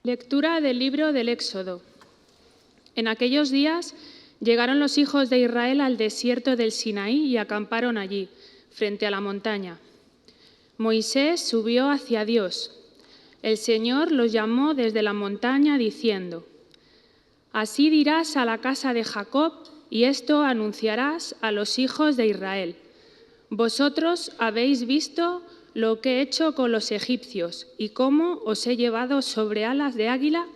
Lectura del libro del Éxodo. En aquellos días llegaron los hijos de Israel al desierto del Sinaí y acamparon allí, frente a la montaña. Moisés subió hacia Dios. El Señor los llamó desde la montaña diciendo: Así dirás a la casa de Jacob, y esto anunciarás a los hijos de Israel. Vosotros habéis visto lo que he hecho con los egipcios y cómo os he llevado sobre alas de águila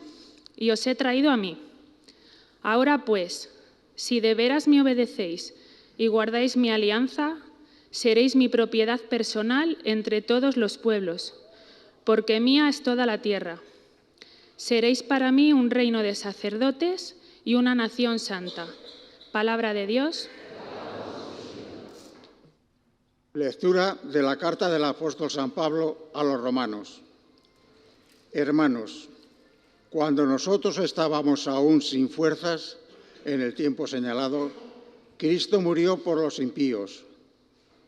y os he traído a mí. Ahora pues, si de veras me obedecéis y guardáis mi alianza, seréis mi propiedad personal entre todos los pueblos, porque mía es toda la tierra. Seréis para mí un reino de sacerdotes y una nación santa. Palabra de Dios. Lectura de la carta del apóstol San Pablo a los romanos. Hermanos, cuando nosotros estábamos aún sin fuerzas, en el tiempo señalado, Cristo murió por los impíos.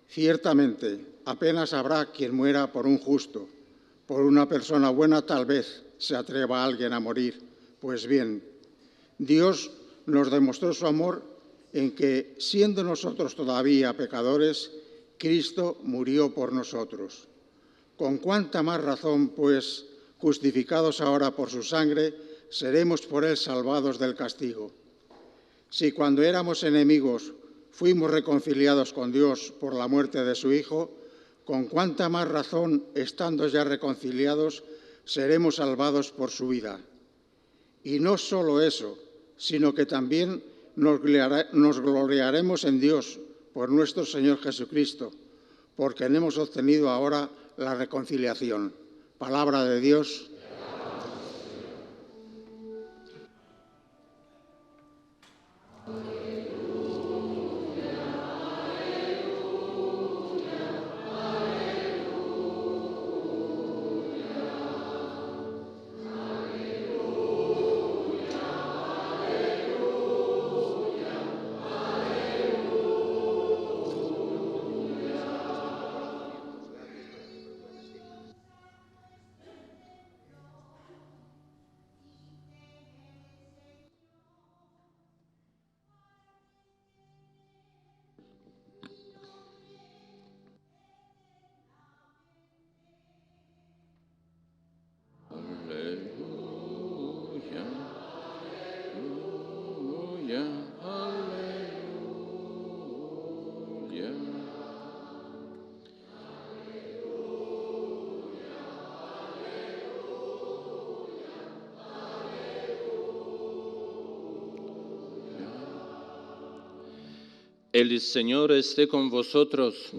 Ciertamente, apenas habrá quien muera por un justo. Por una persona buena tal vez se atreva alguien a morir. Pues bien, Dios nos demostró su amor en que, siendo nosotros todavía pecadores, Cristo murió por nosotros. Con cuánta más razón, pues, justificados ahora por su sangre, seremos por él salvados del castigo. Si cuando éramos enemigos fuimos reconciliados con Dios por la muerte de su Hijo, con cuánta más razón, estando ya reconciliados, seremos salvados por su vida. Y no solo eso, sino que también nos gloriaremos en Dios por nuestro Señor Jesucristo, porque hemos obtenido ahora la reconciliación. Palabra de Dios. El Señor esté con vosotros.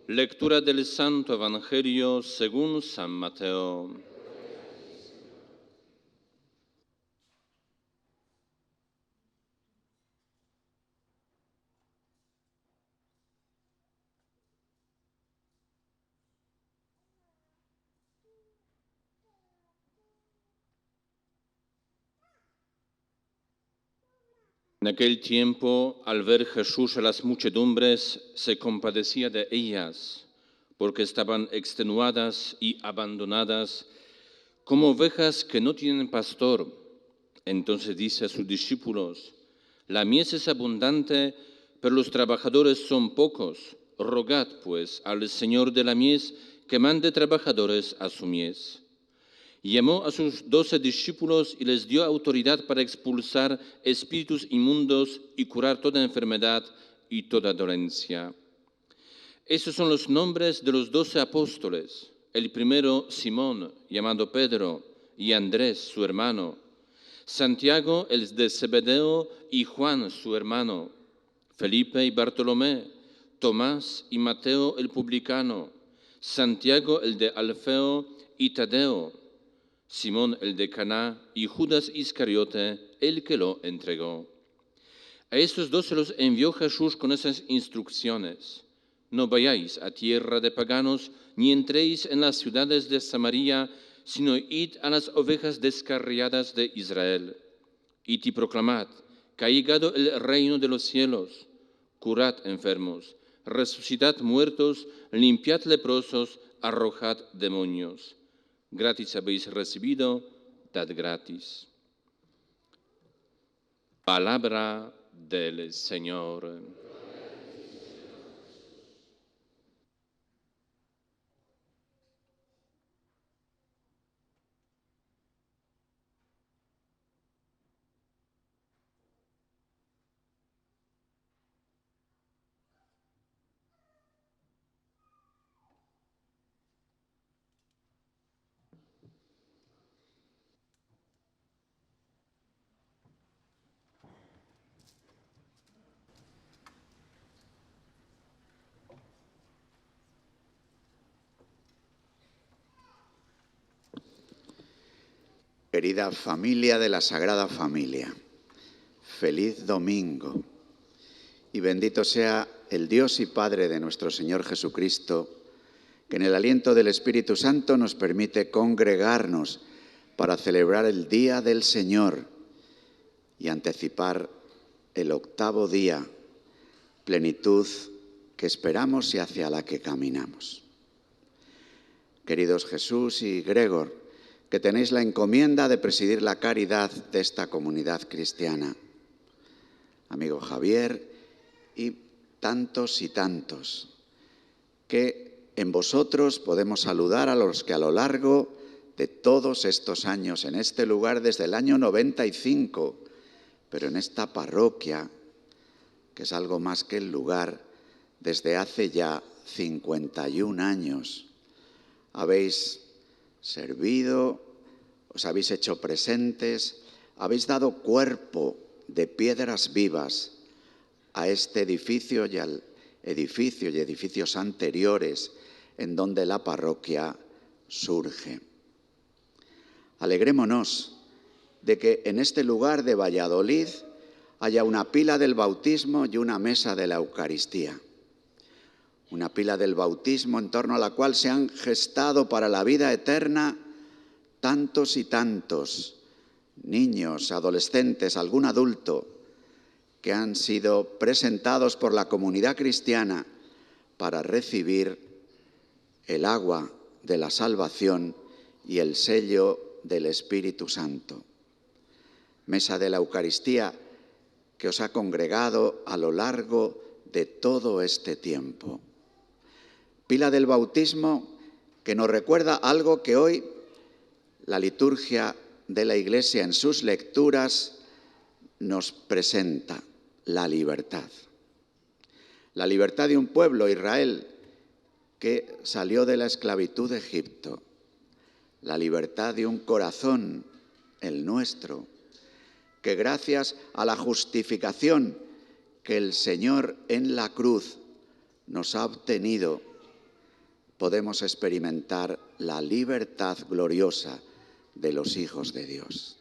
Lectura del Santo Evangelio según San Mateo. En aquel tiempo, al ver Jesús a las muchedumbres, se compadecía de ellas, porque estaban extenuadas y abandonadas, como ovejas que no tienen pastor. Entonces dice a sus discípulos: La mies es abundante, pero los trabajadores son pocos. Rogad, pues, al Señor de la mies que mande trabajadores a su mies. Llamó a sus 12 discípulos y les dio autoridad para expulsar espíritus inmundos y curar toda enfermedad y toda dolencia. Estos son los nombres de los 12 apóstoles. El primero, Simón, llamado Pedro, y Andrés, su hermano. Santiago, el de Zebedeo, y Juan, su hermano. Felipe y Bartolomé. Tomás y Mateo, el publicano. Santiago, el de Alfeo, y Tadeo. Simón, el de Caná, y Judas Iscariote, el que lo entregó. A estos 12 los envió Jesús con esas instrucciones: No vayáis a tierra de paganos, ni entréis en las ciudades de Samaria, sino id a las ovejas descarriadas de Israel. Id y proclamad que ha llegado el reino de los cielos. Curad enfermos, resucitad muertos, limpiad leprosos, arrojad demonios. Gratis habéis recibido, dad gratis. Palabra del Señor. Querida familia de la Sagrada Familia, feliz domingo y bendito sea el Dios y Padre de nuestro Señor Jesucristo, que en el aliento del Espíritu Santo nos permite congregarnos para celebrar el Día del Señor y anticipar el octavo día, plenitud que esperamos y hacia la que caminamos. Queridos Jesús y Gregor, que tenéis la encomienda de presidir la caridad de esta comunidad cristiana. Amigo Javier y tantos, que en vosotros podemos saludar a los que a lo largo de todos estos años, en este lugar desde el año 95, pero en esta parroquia, que es algo más que el lugar, desde hace ya 51 años, habéis servido, os habéis hecho presentes, habéis dado cuerpo de piedras vivas a este edificio y al edificio y edificios anteriores en donde la parroquia surge. Alegrémonos de que en este lugar de Valladolid haya una pila del bautismo y una mesa de la Eucaristía. Una pila del bautismo en torno a la cual se han gestado para la vida eterna tantos y tantos niños, adolescentes, algún adulto, que han sido presentados por la comunidad cristiana para recibir el agua de la salvación y el sello del Espíritu Santo. Mesa de la Eucaristía que os ha congregado a lo largo de todo este tiempo. Pila del bautismo que nos recuerda algo que hoy la liturgia de la Iglesia en sus lecturas nos presenta: la libertad. La libertad de un pueblo, Israel, que salió de la esclavitud de Egipto. La libertad de un corazón, el nuestro, que gracias a la justificación que el Señor en la cruz nos ha obtenido, podemos experimentar la libertad gloriosa de los hijos de Dios.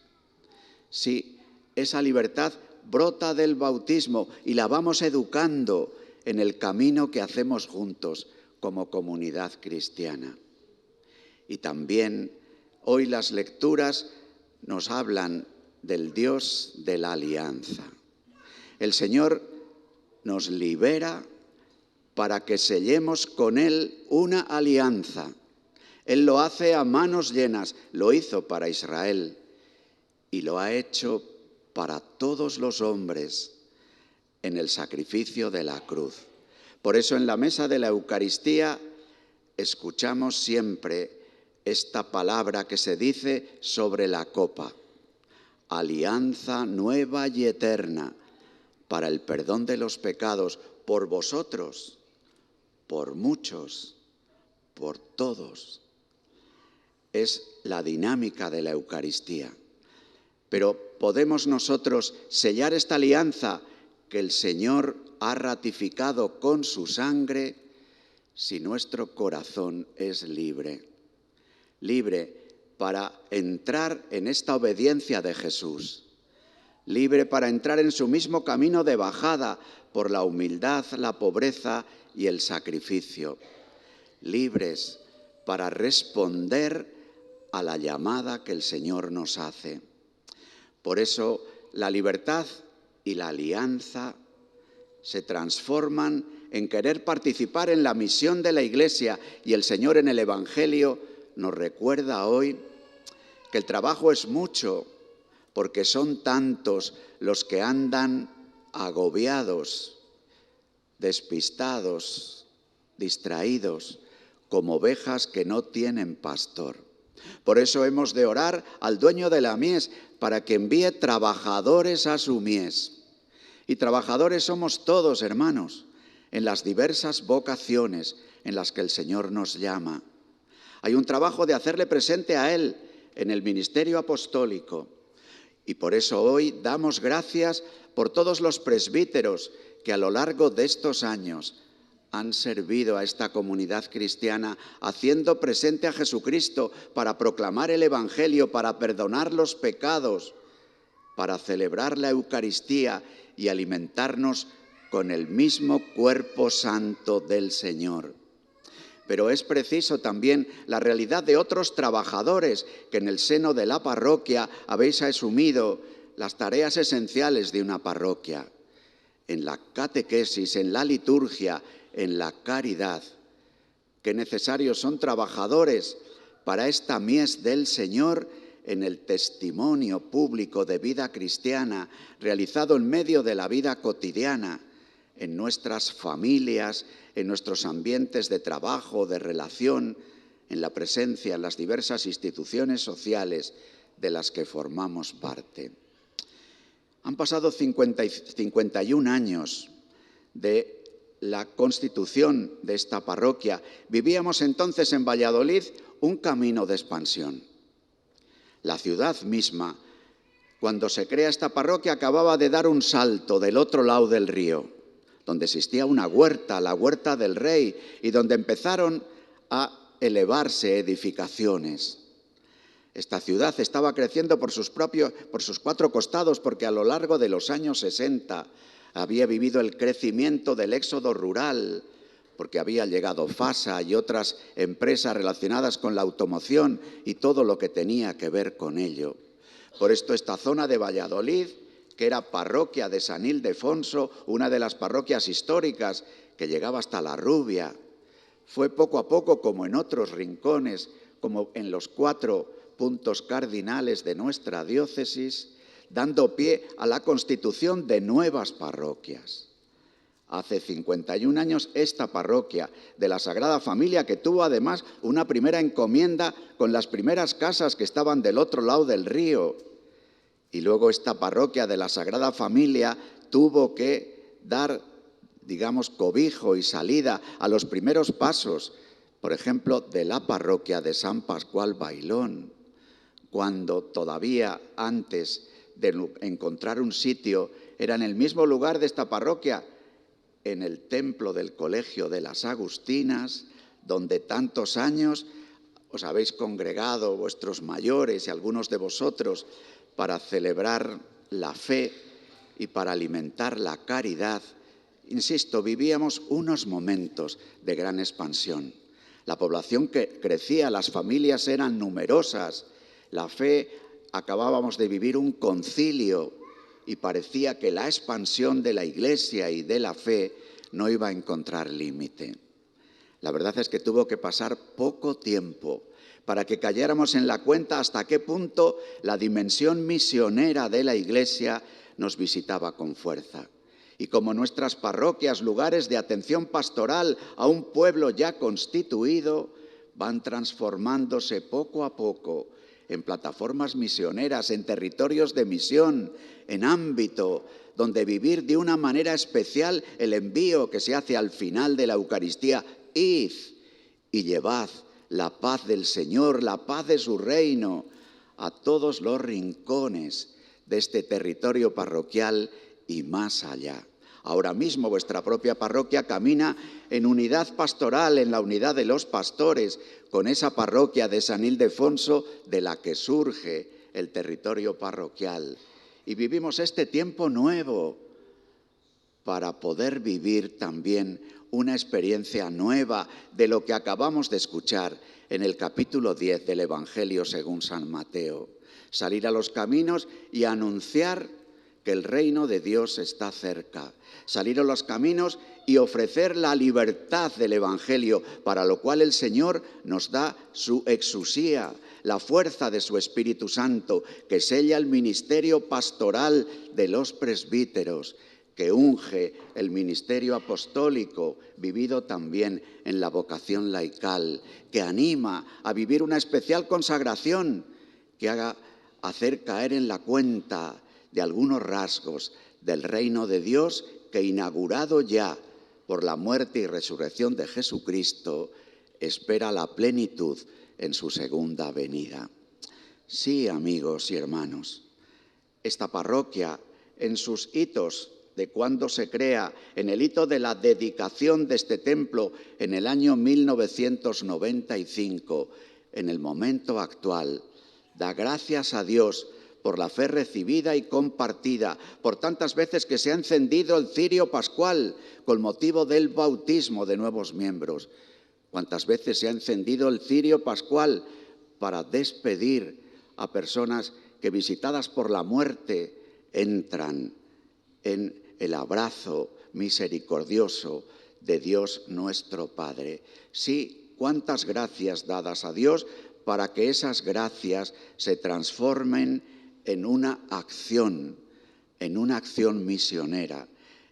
Sí, esa libertad brota del bautismo y la vamos educando en el camino que hacemos juntos como comunidad cristiana. Y también hoy las lecturas nos hablan del Dios de la alianza. El Señor nos libera para que sellemos con Él una alianza. Él lo hace a manos llenas, lo hizo para Israel y lo ha hecho para todos los hombres en el sacrificio de la cruz. Por eso en la mesa de la Eucaristía escuchamos siempre esta palabra que se dice sobre la copa: alianza nueva y eterna para el perdón de los pecados por vosotros, por muchos, por todos. Es la dinámica de la Eucaristía. Pero podemos nosotros sellar esta alianza que el Señor ha ratificado con su sangre si nuestro corazón es libre. Libre para entrar en esta obediencia de Jesús. Libre para entrar en su mismo camino de bajada por la humildad, la pobreza y el sacrificio. Libres para responder a la llamada que el Señor nos hace. Por eso la libertad y la alianza se transforman en querer participar en la misión de la Iglesia, y el Señor en el Evangelio nos recuerda hoy que el trabajo es mucho, porque son tantos los que andan agobiados, despistados, distraídos, como ovejas que no tienen pastor. Por eso hemos de orar al dueño de la mies para que envíe trabajadores a su mies. Y trabajadores somos todos, hermanos, en las diversas vocaciones en las que el Señor nos llama. Hay un trabajo de hacerle presente a Él en el ministerio apostólico. Y por eso hoy damos gracias por todos los presbíteros que a lo largo de estos años han servido a esta comunidad cristiana haciendo presente a Jesucristo para proclamar el Evangelio, para perdonar los pecados, para celebrar la Eucaristía y alimentarnos con el mismo cuerpo santo del Señor. Pero es preciso también la realidad de otros trabajadores que en el seno de la parroquia habéis asumido las tareas esenciales de una parroquia, en la catequesis, en la liturgia, en la caridad. Qué necesarios son trabajadores para esta mies del Señor en el testimonio público de vida cristiana realizado en medio de la vida cotidiana, en nuestras familias, en nuestros ambientes de trabajo, de relación, en la presencia en las diversas instituciones sociales de las que formamos parte. Han pasado 51 años de la constitución de esta parroquia. Vivíamos entonces en Valladolid un camino de expansión. La ciudad misma, cuando se crea esta parroquia, acababa de dar un salto del otro lado del río, donde existía una huerta, la Huerta del Rey, y donde empezaron a elevarse edificaciones. Esta ciudad estaba creciendo por sus cuatro costados, porque a lo largo de los años 60 había vivido el crecimiento del éxodo rural, porque había llegado FASA y otras empresas relacionadas con la automoción y todo lo que tenía que ver con ello. Por esto esta zona de Valladolid, que era parroquia de San Ildefonso, una de las parroquias históricas que llegaba hasta La Rubia, fue poco a poco, como en otros rincones, como en los 4 puntos cardinales de nuestra diócesis, dando pie a la constitución de nuevas parroquias. Hace 51 años esta parroquia de la Sagrada Familia, que tuvo además una primera encomienda con las primeras casas que estaban del otro lado del río, y luego esta parroquia de la Sagrada Familia tuvo que dar, digamos, cobijo y salida a los primeros pasos, por ejemplo, de la parroquia de San Pascual Bailón, cuando todavía antes de encontrar un sitio era en el mismo lugar de esta parroquia, en el templo del Colegio de las Agustinas, donde tantos años os habéis congregado vuestros mayores y algunos de vosotros para celebrar la fe y para alimentar la caridad. Insisto, vivíamos unos momentos de gran expansión. La población que crecía, las familias eran numerosas, la fe, acabábamos de vivir un concilio y parecía que la expansión de la Iglesia y de la fe no iba a encontrar límite. La verdad es que tuvo que pasar poco tiempo para que cayéramos en la cuenta hasta qué punto la dimensión misionera de la Iglesia nos visitaba con fuerza. Y como nuestras parroquias, lugares de atención pastoral a un pueblo ya constituido, van transformándose poco a poco en plataformas misioneras, en territorios de misión, en ámbito donde vivir de una manera especial el envío que se hace al final de la Eucaristía: id y llevad la paz del Señor, la paz de su reino, a todos los rincones de este territorio parroquial y más allá. Ahora mismo vuestra propia parroquia camina en unidad pastoral, en la unidad de los pastores, con esa parroquia de San Ildefonso de la que surge el territorio parroquial. Y vivimos este tiempo nuevo para poder vivir también una experiencia nueva de lo que acabamos de escuchar en el capítulo 10 del Evangelio según San Mateo. Salir a los caminos y anunciar que el reino de Dios está cerca. Salir a los caminos y ofrecer la libertad del Evangelio, para lo cual el Señor nos da su exusía, la fuerza de su Espíritu Santo, que sella el ministerio pastoral de los presbíteros, que unge el ministerio apostólico, vivido también en la vocación laical, que anima a vivir una especial consagración, que haga hacer caer en la cuenta de algunos rasgos del reino de Dios que, inaugurado ya por la muerte y resurrección de Jesucristo, espera la plenitud en su segunda venida. Sí, amigos y hermanos, esta parroquia, en sus hitos de cuando se crea, en el hito de la dedicación de este templo en el año 1995, en el momento actual, da gracias a Dios por la fe recibida y compartida, por tantas veces que se ha encendido el cirio pascual con motivo del bautismo de nuevos miembros. Cuántas veces se ha encendido el cirio pascual para despedir a personas que, visitadas por la muerte, entran en el abrazo misericordioso de Dios nuestro Padre. Sí, cuántas gracias dadas a Dios para que esas gracias se transformen en una acción misionera,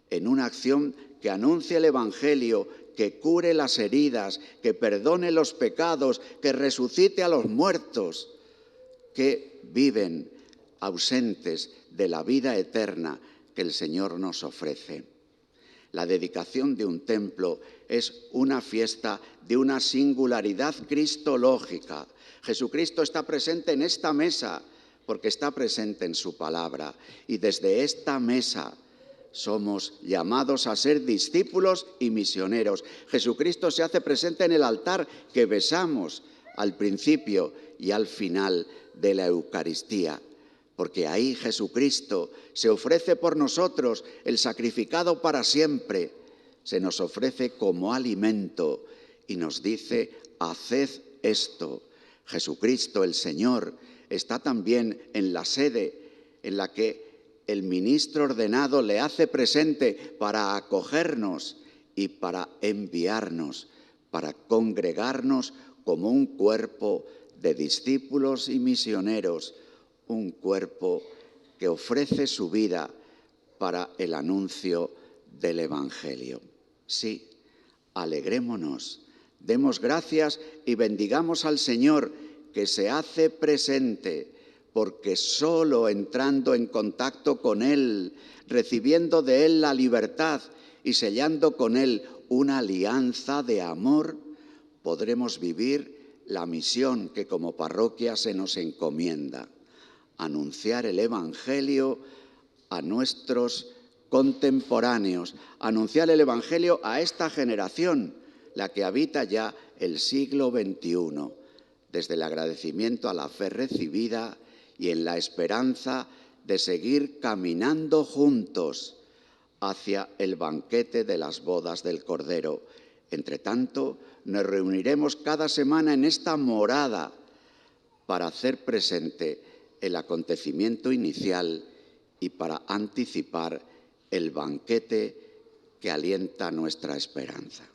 en una acción que anuncie el Evangelio, que cure las heridas, que perdone los pecados, que resucite a los muertos, que viven ausentes de la vida eterna que el Señor nos ofrece. La dedicación de un templo es una fiesta de una singularidad cristológica. Jesucristo está presente en esta mesa porque está presente en su palabra, y desde esta mesa somos llamados a ser discípulos y misioneros. Jesucristo se hace presente en el altar que besamos al principio y al final de la Eucaristía, porque ahí Jesucristo se ofrece por nosotros, el sacrificado para siempre, se nos ofrece como alimento y nos dice: haced esto. Jesucristo, el Señor, está también en la sede en la que el ministro ordenado le hace presente para acogernos y para enviarnos, para congregarnos como un cuerpo de discípulos y misioneros, un cuerpo que ofrece su vida para el anuncio del Evangelio. Sí, alegrémonos, demos gracias y bendigamos al Señor, que se hace presente, porque solo entrando en contacto con Él, recibiendo de Él la libertad y sellando con Él una alianza de amor, podremos vivir la misión que como parroquia se nos encomienda: anunciar el Evangelio a nuestros contemporáneos, anunciar el Evangelio a esta generación, la que habita ya el siglo XXI, desde el agradecimiento a la fe recibida y en la esperanza de seguir caminando juntos hacia el banquete de las bodas del Cordero. Entre tanto, nos reuniremos cada semana en esta morada para hacer presente el acontecimiento inicial y para anticipar el banquete que alienta nuestra esperanza.